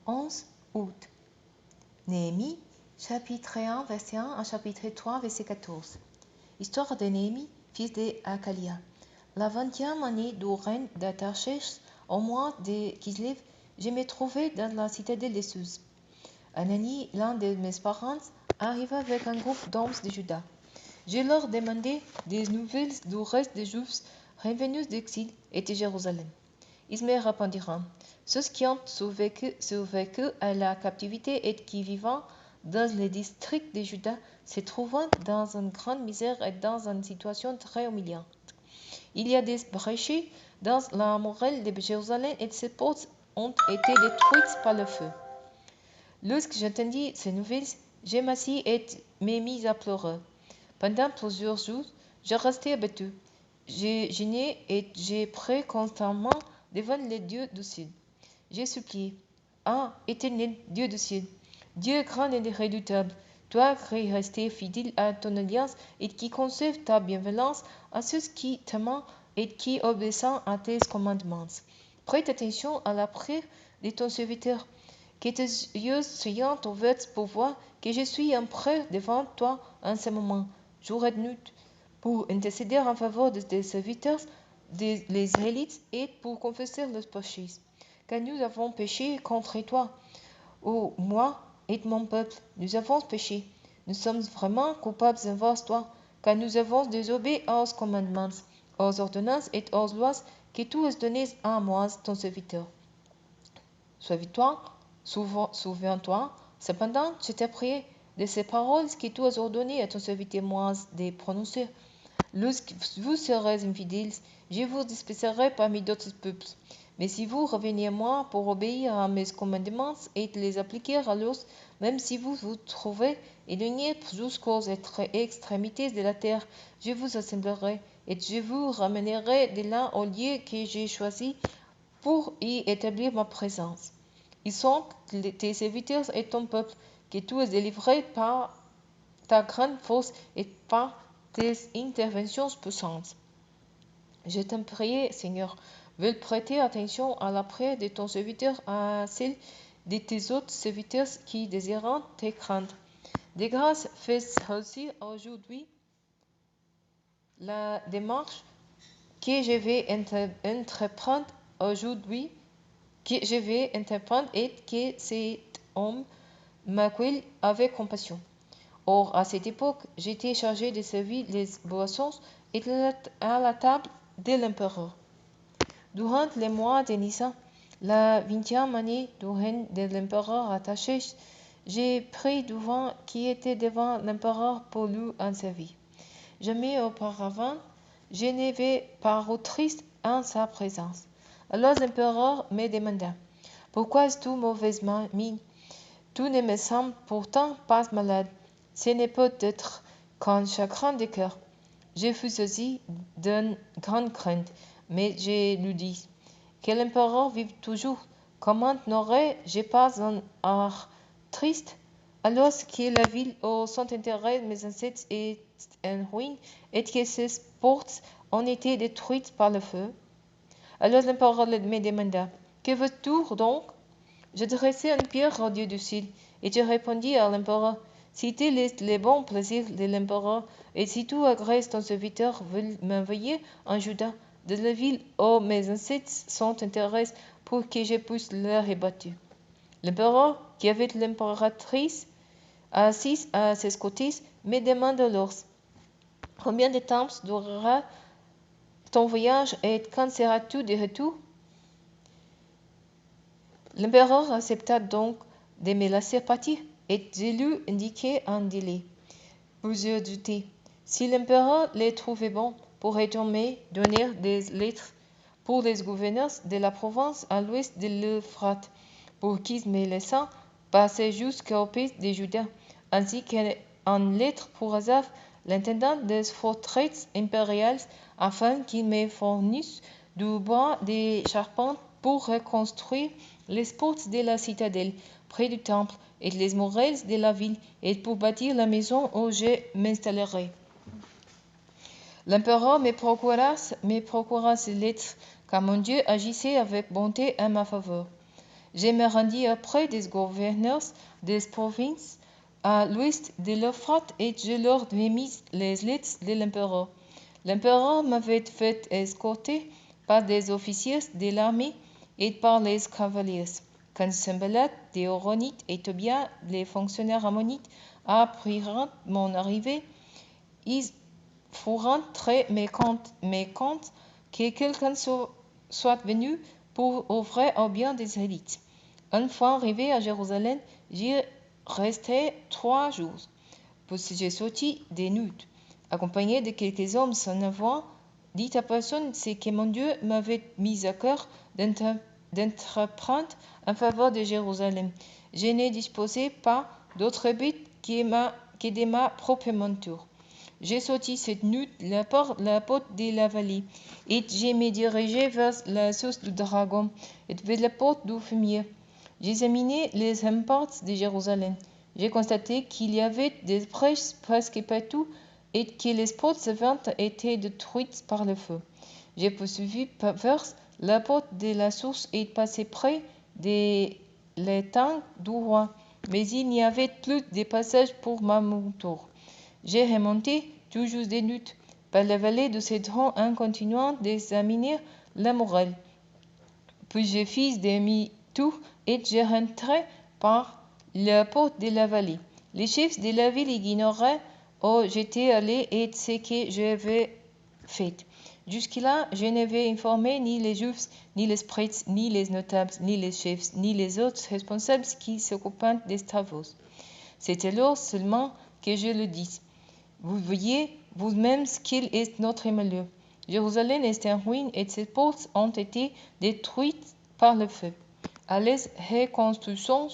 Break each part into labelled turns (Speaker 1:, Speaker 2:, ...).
Speaker 1: 11 août. Néhémie, chapitre 1, verset 1 à chapitre 3, verset 14. Histoire de Néhémie, fils d'Hakalia. La 20e année du règne d'Artaxerxès, au mois de Kislev, je me trouvais dans la citadelle de Suse. Anani, l'un de mes parents, arriva avec un groupe d'hommes de Juda. Je leur demandai des nouvelles du reste des Juifs revenus d'exil et de Jérusalem. Ils me répondirent: ceux qui ont survécu à la captivité et qui vivent dans les districts de Juda se trouvent dans une grande misère et dans une situation très humiliante. Il y a des brèches dans la muraille de Jérusalem et ces portes ont été détruites par le feu. Lorsque j'entendis ces nouvelles, je m'assis et me mis à pleurer. Pendant plusieurs jours, je restai abattu. J'ai gêné et j'ai prié constamment devant le Dieu du ciel. J'ai supplié: ah, éternel Dieu du ciel, Dieu grand et redoutable, toi qui es resté fidèle à ton alliance et qui conserves ta bienveillance à ceux qui t'aiment et qui obéissent à tes commandements. Prête attention à la prière de ton serviteur, que tes yeux soient ouverts pour voir que je suis en prière devant toi en ce moment, jour et nuit, pour intercéder en faveur de tes serviteurs, des Israélites, et pour confesser leurs péchés. Car nous avons péché contre toi. Oh, moi et mon peuple, nous avons péché. Nous sommes vraiment coupables envers toi, car nous avons désobéi aux commandements, aux ordonnances et aux lois que tu as données à moi, ton serviteur. Souviens-toi, cependant, je t'ai prié de ces paroles que tu as ordonnées à ton serviteur Moïse de prononcer. Lorsque vous serez infidèles, je vous disperserai parmi d'autres peuples. Mais si vous revenez à moi pour obéir à mes commandements et les appliquer alors, même si vous vous trouvez éloignés jusqu'aux extrémités de la terre, je vous assemblerai et je vous ramènerai de là au lieu que j'ai choisi pour y établir ma présence. Ils sont tes serviteurs et ton peuple, que tu as délivré par ta grande force et par tes interventions puissantes. Je t'en prie, Seigneur, veux prêter attention à la prière de ton serviteur, à celle de tes autres serviteurs qui désirent te craindre. De grâce, fais aussi aujourd'hui la démarche que je vais entreprendre aujourd'hui, et que cet homme m'accueille avec compassion. Or, à cette époque, j'étais chargé de servir les boissons et à la table de l'empereur. Durant les mois de Nissan, la 20e année du règne de l'empereur Artaxerxès, j'ai pris du vin qui était devant l'empereur pour lui en servir. Jamais auparavant, je n'avais paru triste en sa présence. Alors l'empereur me demanda: pourquoi es-tu mauvaise mine? Tu ne me sembles pourtant pas malade. Ce n'est peut-être qu'un chagrin de cœur. Je fus saisi d'une grande crainte, mais je lui dis: que l'empereur vive toujours. Comment n'aurais-je pas un art triste, alors que la ville où sont enterrés mes ancêtres est en ruine et que ses portes ont été détruites par le feu? Alors l'empereur me demanda: que veux-tu donc? Je dressai une pierre au Dieu du ciel, et je répondis à l'empereur: si tel est le bon plaisir de l'empereur, et si tu agresses ton serviteur veut m'envoyer en Juda, de la ville où mes ancêtres sont enterrés, pour que je puisse les rebattre. L'empereur, qui avait l'impératrice assise à ses côtés, me demande alors: combien de temps durera ton voyage et quand seras-tu de retour? L'empereur accepta donc de me laisser partir, et je lui indiquai un délai. Plusieurs doutaient. Si l'empereur les trouvait bon, pourrait-on me donner des lettres pour les gouverneurs de la province à l'ouest de l'Euphrate, pour qu'ils me laissent passer jusqu'au pays de Juda, ainsi qu'une lettre pour Asaph, l'intendant des forteresses impériales, afin qu'il me fournisse du bois de charpente pour reconstruire les portes de la citadelle près du temple et les murailles de la ville, et pour bâtir la maison où je m'installerai. L'empereur me procura ces lettres, car mon Dieu agissait avec bonté en ma faveur. Je me rendis auprès des gouverneurs des provinces à l'ouest de l'Euphrate et je leur remis les lettres de l'empereur. L'empereur m'avait fait escorter par des officiers de l'armée et par les cavaliers. Quand Sanballat, des Horonites et Tobia, les fonctionnaires ammonites, apprirent mon arrivée, ils furent très mécontents que quelqu'un soit venu pour offrir au bien des élites. Une fois arrivé à Jérusalem, j'y restai 3 jours. Puis j'ai sorti des nudes, accompagné de quelques hommes sans avoir dit à personne ce que mon Dieu m'avait mis à cœur d'entreprendre en faveur de Jérusalem. Je ne disposais pas d'autre but que de ma propre monture. J'ai sorti cette nuit la porte de la vallée, et je me dirigeai vers la source du dragon, et vers la porte du fumier. J'examinai les remparts de Jérusalem. J'ai constaté qu'il y avait des brèches presque partout, et que les portes savantes étaient détruites par le feu. J'ai poursuivi vers la porte de la source et passé près de l'étang du roi, mais il n'y avait plus de passage pour ma monture. J'ai remonté, toujours des nuits, par la vallée de Cédron en continuant d'examiner la muraille. Puis je fis demi-tour et je rentrai par la porte de la vallée. Les chefs de la ville ignoraient où j'étais allé et ce que j'avais fait. Jusque-là, je n'avais informé ni les Juifs, ni les prêtres, ni les notables, ni les chefs, ni les autres responsables qui s'occupaient des travaux. C'est alors seulement que je le dis. Vous voyez vous-même ce qu'il est notre malheur. Jérusalem est en ruine et ses portes ont été détruites par le feu. Allez, reconstruisons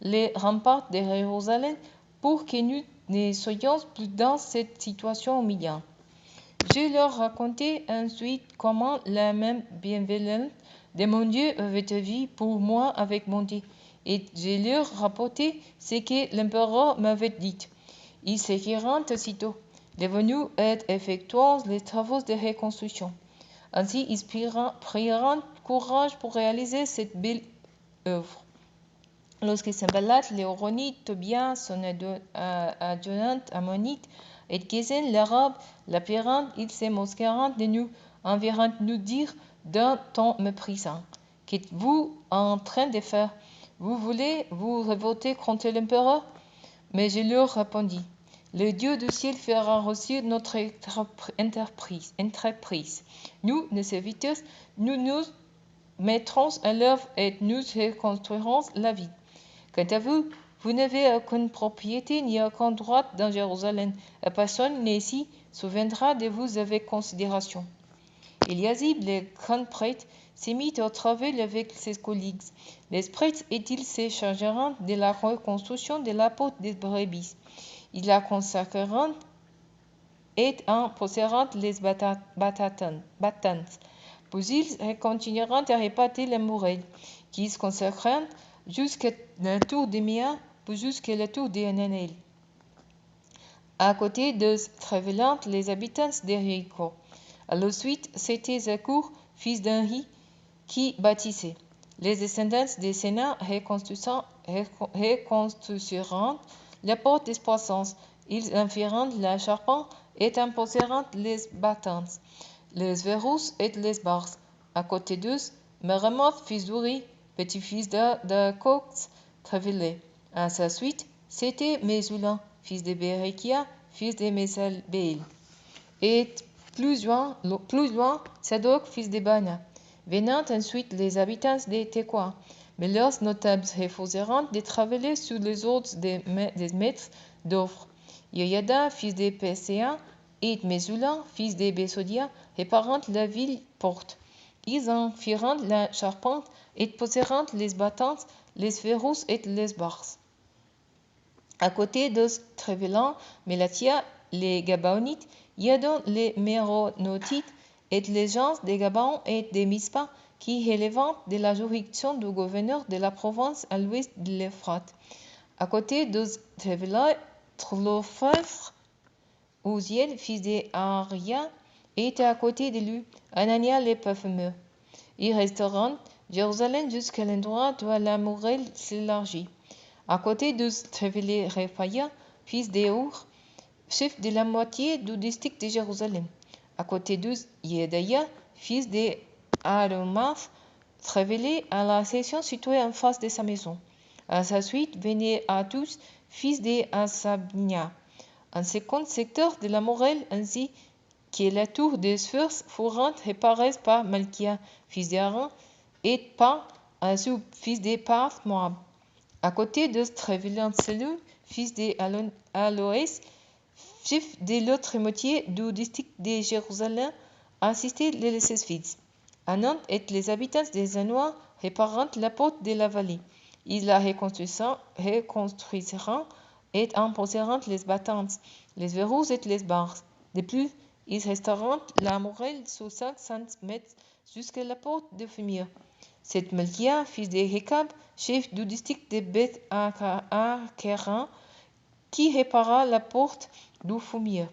Speaker 1: les remparts de Jérusalem pour que nous ne soyons plus dans cette situation humiliante. Je leur racontai ensuite comment la même bienveillance de mon Dieu avait agi pour moi avec bonté, et je leur rapportai ce que l'empereur m'avait dit. Ils s'écrièrent aussitôt. Devenus et effectuant les travaux de reconstruction. Ainsi, ils prirent courage pour réaliser cette belle œuvre. Lorsque Sanballat, l'Horonite, Tobia, son adjoint ammonite, et Gesem, l'arabe, l'apprirent, ils se moquèrent de nous, en virant nous dire d'un ton méprisant. Qu'êtes-vous en train de faire? Vous voulez vous révolter contre l'empereur? Mais je leur répondis. Le Dieu du ciel fera réussir notre entreprise. Nous, les serviteurs, nous nous mettrons à l'œuvre et nous reconstruirons la ville. Quant à vous, vous n'avez aucune propriété ni aucun droit dans Jérusalem, et personne n'ici souviendra de vous avec considération. Eliasib, le grand prêtre, se mit au travail avec ses collègues. Les prêtres et ils se chargeront de la reconstruction de la porte des brebis. Ils la consacreront et en poseront les battantes. Puis ils continueront à répéter les murailles, qu'ils consacreront jusqu'à la tour de Mia, puis jusqu'à la tour de Hananel. À côté de Trévelant, les habitants de Jéricho. À la suite, c'était Zakour, fils d'Henri, qui bâtissait. Les descendants de Sénat reconstruiront la porte des poissons. Ils en firent la charpente et en posèrent les battantes, les verrous et les barres. À côté d'eux, Mérémoth, fils d'Uri, petit-fils de Cox, travaillait. À sa suite, c'était Mesulam, fils de Bérekia, fils de Mesalbeel. Et plus loin, Sadok, fils de Bana. Venant ensuite les habitants de Tekoa, mais leurs notables refusèrent de travailler sous les ordres des maîtres d'œuvre. Yoyada, fils de Péséa, et Mesulam, fils de Besodia, réparèrent la ville porte. Ils en firent la charpente et posèrent les battantes, les verrous et les barres. À côté de Trévelant, Mélatia, les Gabaonites, Yadon, les Méronotites, et les gens de Gabon et de Mispa, qui relèvent de la juridiction du gouverneur de la province à l'ouest de l'Euphrate. À côté de Trévelant, Thlofephre, Uziel, fils d'Aria, était à côté de lui, Anania le parfumeur. Ils resteront Jérusalem jusqu'à l'endroit où la muraille s'élargit. À côté de Trévelé Rephaya, fils d'Eur, chef de la moitié du district de Jérusalem. À côté de Yedaya, fils d'Aromath, Trévelé à la section située en face de sa maison. À sa suite venait Atus, fils d'Asabnia. Un second secteur de la muraille ainsi que la tour des sphères furent réparés par Malkia, fils d'Aaron, et par Azub, fils de Parth Moab. À côté de Trévelé-Selou, fils d'Aloès, chef de l'autre moitié du district de Jérusalem, assistait les Séphites. Anand et les habitants des Anois réparant la porte de la vallée. Ils la reconstruisirent et en posèrent les battantes, les verrous et les barres. De plus, ils restaurèrent la muraille sur 500 mètres jusqu'à la porte de Fumier. C'est Malkia, fils de Rekab, chef du district de Beth-Akeran, qui répara la porte du Fumier.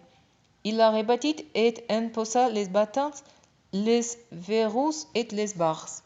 Speaker 1: Il la rebâtit et en posa les battantes, les verrous et les barres.